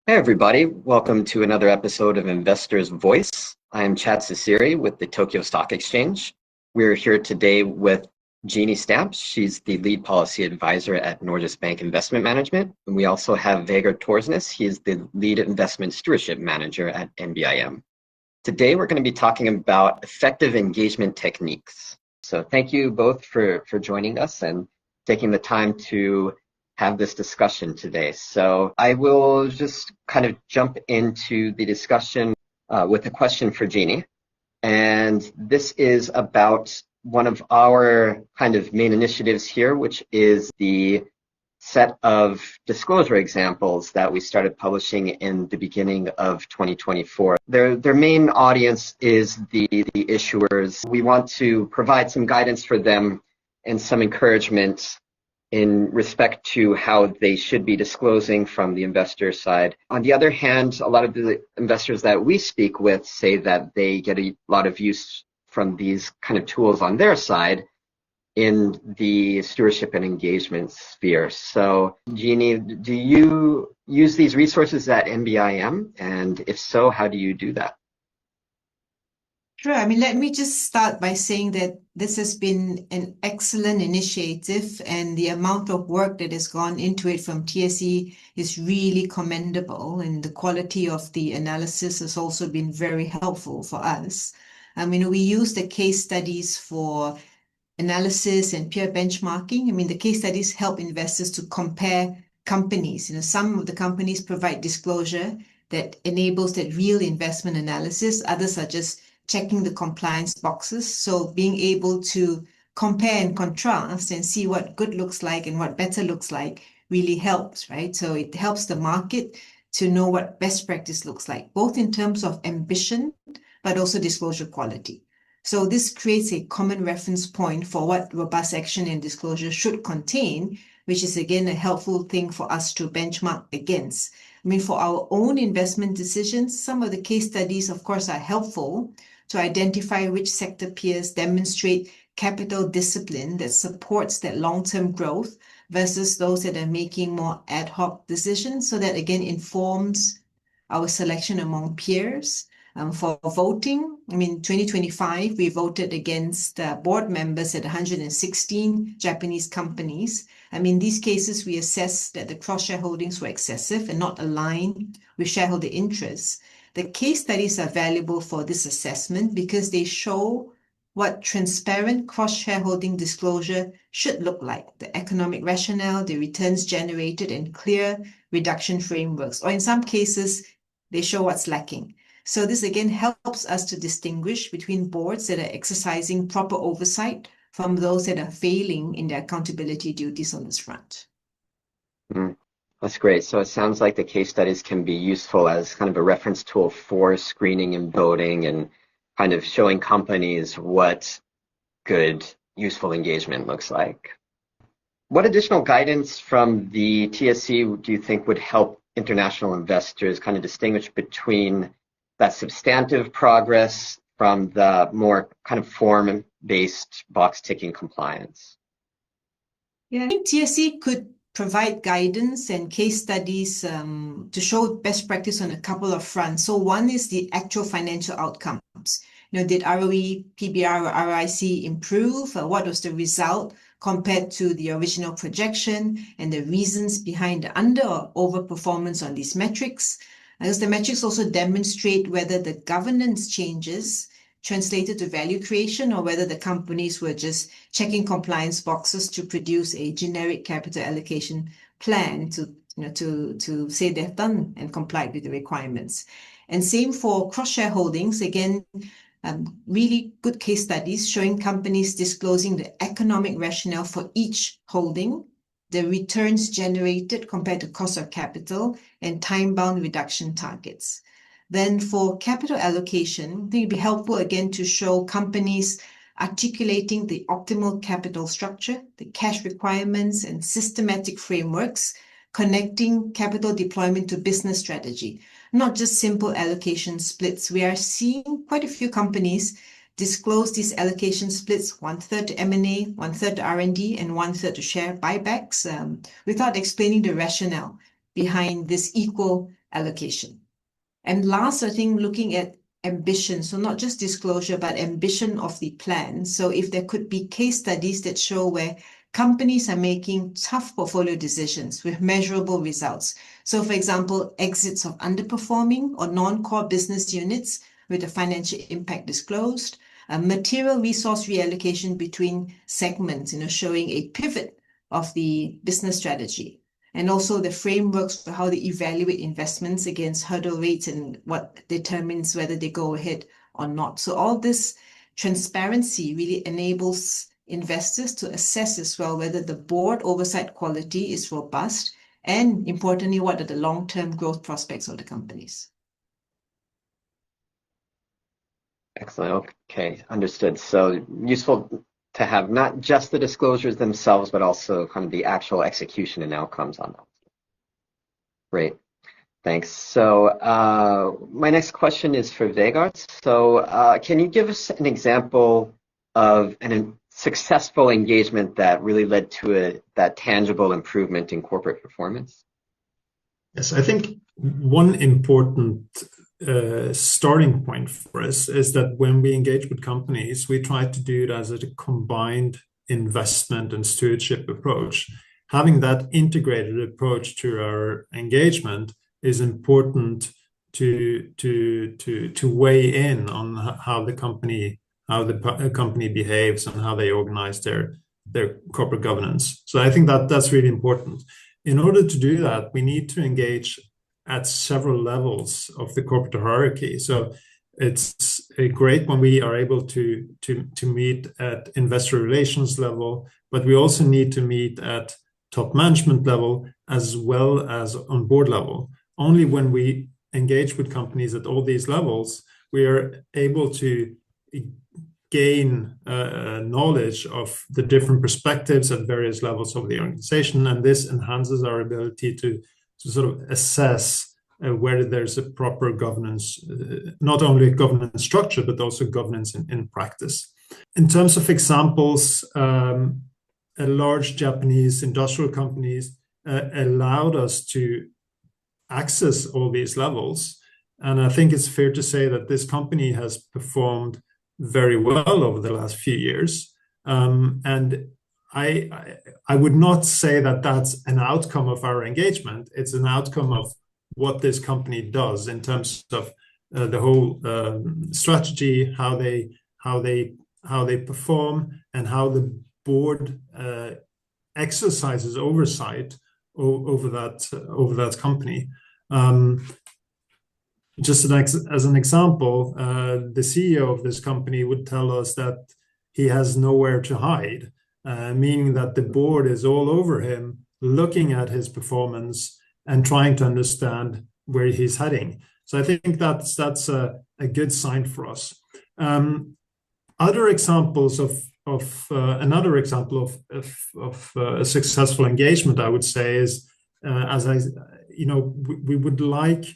Hey everybody, welcome to another episode of Investor's Voice. I am Chad Ciceri with the Tokyo Stock Exchange. We're here today with Jeannie Stampe. She's the lead policy advisor at Norges Bank Investment Management. And we also have Vegard Torsnes. He is the lead investment stewardship manager at NBIM. Today we're going to be talking about effective engagement techniques. So thank you both for joining us and taking the time to have this discussion today. So I will just kind of jump into the discussion with a question for Jeannie. And this is about one of our kind of main initiatives here, which is the set of disclosure examples that we started publishing in the beginning of 2024. Their main audience is the issuers. We want to provide some guidance for them and some encouragement in respect to how they should be disclosing from the investor side. On the other hand, a lot of the investors that we speak with say that they get a lot of use from these kind of tools on their side in the stewardship and engagement sphere. So, Jeannie, do you use these resources at NBIM? And if so, how do you do that? Sure. I mean, let me just start by saying that this has been an excellent initiative, and the amount of work that has gone into it from TSE is really commendable, and the quality of the analysis has also been very helpful for us. I mean, we use the case studies for analysis and peer benchmarking. I mean, the case studies help investors to compare companies. Some of the companies provide disclosure that enables that real investment analysis. Others are just checking the compliance boxes. So being able to compare and contrast and see what good looks like and what better looks like really helps, right? So it helps the market to know what best practice looks like, both in terms of ambition, but also disclosure quality. So this creates a common reference point for what robust action and disclosure should contain, which is again a helpful thing for us to benchmark against. I mean, for our own investment decisions, some of the case studies, of course, are helpful to identify which sector peers demonstrate capital discipline that supports that long-term growth versus those that are making more ad hoc decisions. So that again informs our selection among peers. For voting, I mean, 2025, we voted against board members at 116 Japanese companies. I mean, in these cases, we assessed that the cross-shareholdings were excessive and not aligned with shareholder interests. The case studies are valuable for this assessment because they show what transparent cross-shareholding disclosure should look like, the economic rationale, the returns generated, and clear reduction frameworks. Or in some cases, they show what's lacking. So this again helps us to distinguish between boards that are exercising proper oversight from those that are failing in their accountability duties on this front. That's great. So it sounds like the case studies can be useful as kind of a reference tool for screening and voting and kind of showing companies what good, useful engagement looks like. What additional guidance from the TSE do you think would help international investors kind of distinguish between that substantive progress from the more kind of form-based box-ticking compliance? Yeah, I think TSE could provide guidance and case studies to show best practice on a couple of fronts. So one is the actual financial outcomes. Did ROE, PBR, or ROIC improve? What was the result compared to the original projection, and the reasons behind the under or over performance on these metrics? Because the metrics also demonstrate whether the governance changes translated to value creation or whether the companies were just checking compliance boxes to produce a generic capital allocation plan to say they've done and complied with the requirements. And same for cross-shareholdings. Again, really good case studies showing companies disclosing the economic rationale for each holding, the returns generated compared to cost of capital, and time-bound reduction targets. Then for capital allocation, I think it'd be helpful again to show companies articulating the optimal capital structure, the cash requirements, and systematic frameworks connecting capital deployment to business strategy, not just simple allocation splits. We are seeing quite a few companies disclose these allocation splits, 1/3 to M&A, 1/3 to R&D, and 1/3 to share buybacks, without explaining the rationale behind this equal allocation. And last, I think looking at ambition, so not just disclosure, but ambition of the plan. So if there could be case studies that show where companies are making tough portfolio decisions with measurable results. So for example, exits of underperforming or non-core business units with the financial impact disclosed, a material resource reallocation between segments, showing a pivot of the business strategy. And also the frameworks for how they evaluate investments against hurdle rates and what determines whether they go ahead or not. So all this transparency really enables investors to assess as well whether the board oversight quality is robust and, importantly, what are the long-term growth prospects of the companies. Excellent. Okay, understood. So useful to have not just the disclosures themselves, but also kind of the actual execution and outcomes on them. Great. Thanks. So my next question is for Vegard. So can you give us an example of a successful engagement that really led to that tangible improvement in corporate performance? Yes, I think one important starting point for us is that when we engage with companies, we try to do it as a combined investment and stewardship approach. Having that integrated approach to our engagement is important to weigh in on how the company behaves and how they organize their corporate governance. So I think that's really important. In order to do that, we need to engage at several levels of the corporate hierarchy. So it's great when we are able to meet at investor relations level, but we also need to meet at top management level as well as on board level. Only when we engage with companies at all these levels, we are able to gain knowledge of the different perspectives at various levels of the organization, and this enhances our ability to sort of assess whether there's a proper governance, not only governance structure, but also governance in practice. In terms of examples, a large Japanese industrial companies allowed us to access all these levels. And I think it's fair to say that this company has performed very well over the last few years. And I would not say that that's an outcome of our engagement. It's an outcome of what this company does in terms of the whole strategy, how they perform, and how the board exercises oversight over that company. Just as an example, the CEO of this company would tell us that he has nowhere to hide, meaning that the board is all over him, looking at his performance and trying to understand where he's heading. So I think that's a good sign for us. Other examples of another example of a successful engagement, I would say, is we would like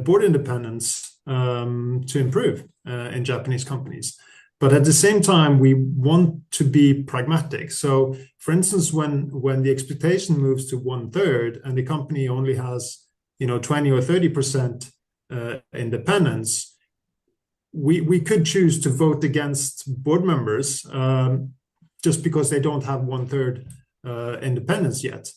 board independence to improve in Japanese companies. But at the same time, we want to be pragmatic. So, for instance, when the expectation moves to 1/3 and the company only has 20 or 30% independence, we could choose to vote against board members just because they don't have 1/3 independence yet.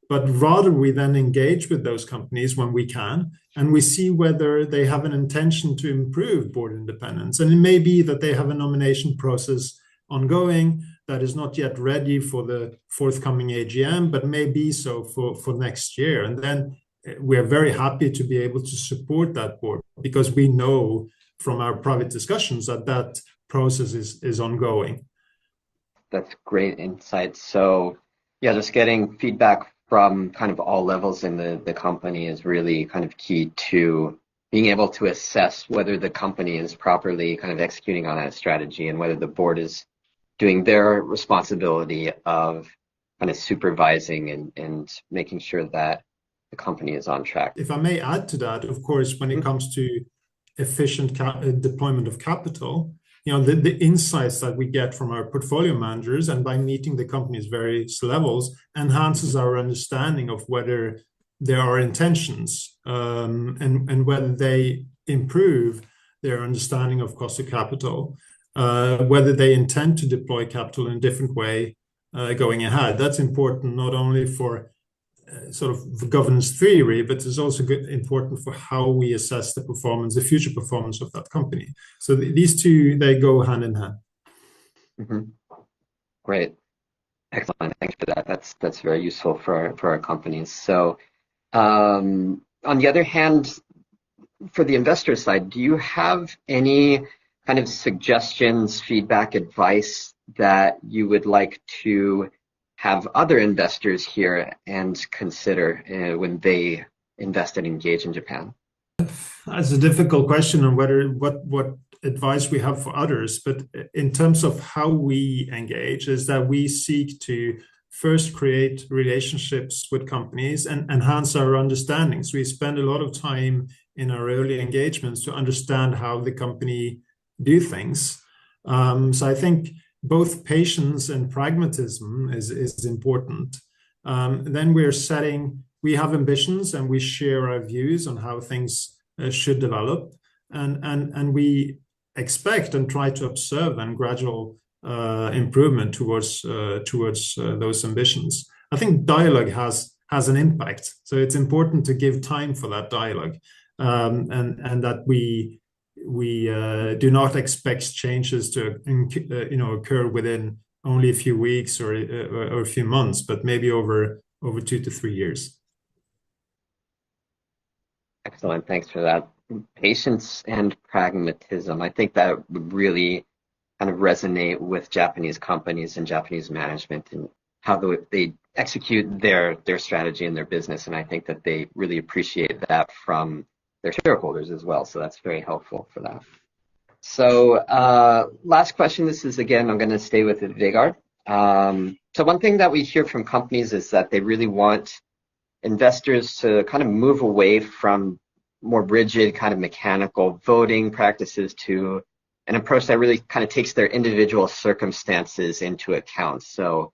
But rather, we then engage with those companies when we can, and we see whether they have an intention to improve board independence. And it may be that they have a nomination process ongoing that is not yet ready for the forthcoming AGM, but may be so for next year. And then we are very happy to be able to support that board because we know from our private discussions that process is ongoing. That's great insight. So yeah, just getting feedback from kind of all levels in the company is really kind of key to being able to assess whether the company is properly kind of executing on that strategy and whether the board is doing their responsibility of kind of supervising and making sure that the company is on track. If I may add to that, of course, when it comes to efficient deployment of capital, the insights that we get from our portfolio managers and by meeting the company's various levels enhances our understanding of whether there are intentions, and whether they improve their understanding of cost of capital, whether they intend to deploy capital in a different way going ahead. That's important not only for sort of governance theory, but it's also important for how we assess the performance, the future performance of that company. So these two, they go hand in hand. Mm-hmm. Great. Excellent. Thanks for that. That's very useful for our companies. So on the other hand, for the investor side, do you have any kind of suggestions, feedback, advice that you would like to have other investors hear and consider when they invest and engage in Japan? That's a difficult question on what advice we have for others, but in terms of how we engage, is that we seek to first create relationships with companies and enhance our understandings. We spend a lot of time in our early engagements to understand how the company do things. So I think both patience and pragmatism is important. Then we have ambitions and we share our views on how things should develop, and we expect and try to observe and gradual improvement towards those ambitions. I think dialogue has an impact, so it's important to give time for that dialogue, and that we do not expect changes to occur within only a few weeks or a few months, but maybe over 2 to 3 years. Excellent. Thanks for that. Patience and pragmatism. I think that would really kind of resonate with Japanese companies and Japanese management and how they execute their strategy and their business. And I think that they really appreciate that from their shareholders as well. So that's very helpful for that. So last question. This is, again, I'm going to stay with Vegard. So one thing that we hear from companies is that they really want investors to kind of move away from more rigid kind of mechanical voting practices to an approach that really kind of takes their individual circumstances into account. So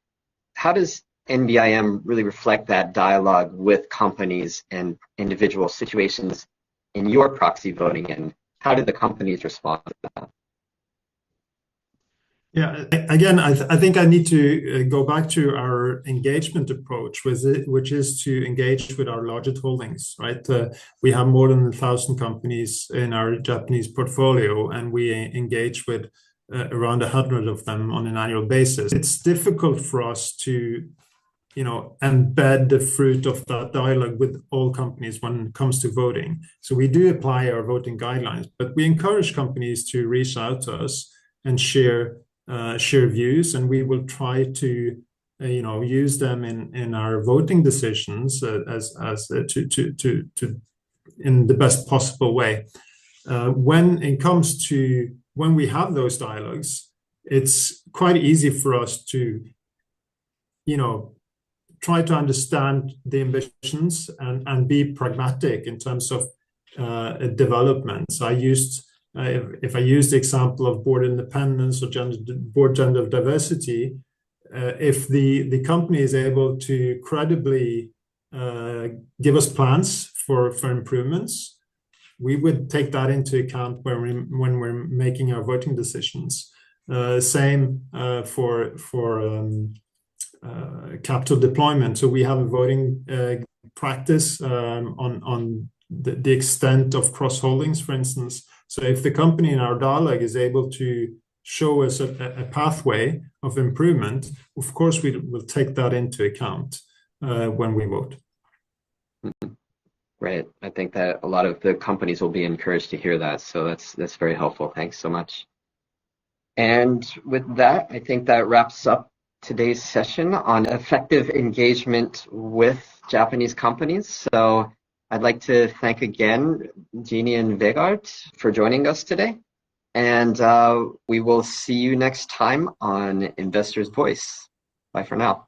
how does NBIM really reflect that dialogue with companies and individual situations in your proxy voting, and how did the companies respond to that? Yeah, again, I think I need to go back to our engagement approach, which is to engage with our largest holdings, right? We have more than 1,000 companies in our Japanese portfolio, and we engage with around 100 of them on an annual basis. It's difficult for us to, embed the fruit of that dialogue with all companies when it comes to voting. So we do apply our voting guidelines, but we encourage companies to reach out to us and share views, and we will try to use them in our voting decisions as in the best possible way. When we have those dialogues, it's quite easy for us to try to understand the ambitions and be pragmatic in terms of developments. If I use the example of board independence or board gender diversity, if the company is able to credibly give us plans for improvements, we would take that into account when we're making our voting decisions. Same for capital deployment. So we have a voting practice on the extent of cross holdings, for instance. So if the company in our dialogue is able to show us a pathway of improvement, of course we will take that into account when we vote. Right. I think that a lot of the companies will be encouraged to hear that. So that's very helpful. Thanks so much. And with that, I think that wraps up today's session on effective engagement with Japanese companies. So I'd like to thank again Jeannie and Vegard for joining us today. And we will see you next time on Investor's Voice. Bye for now.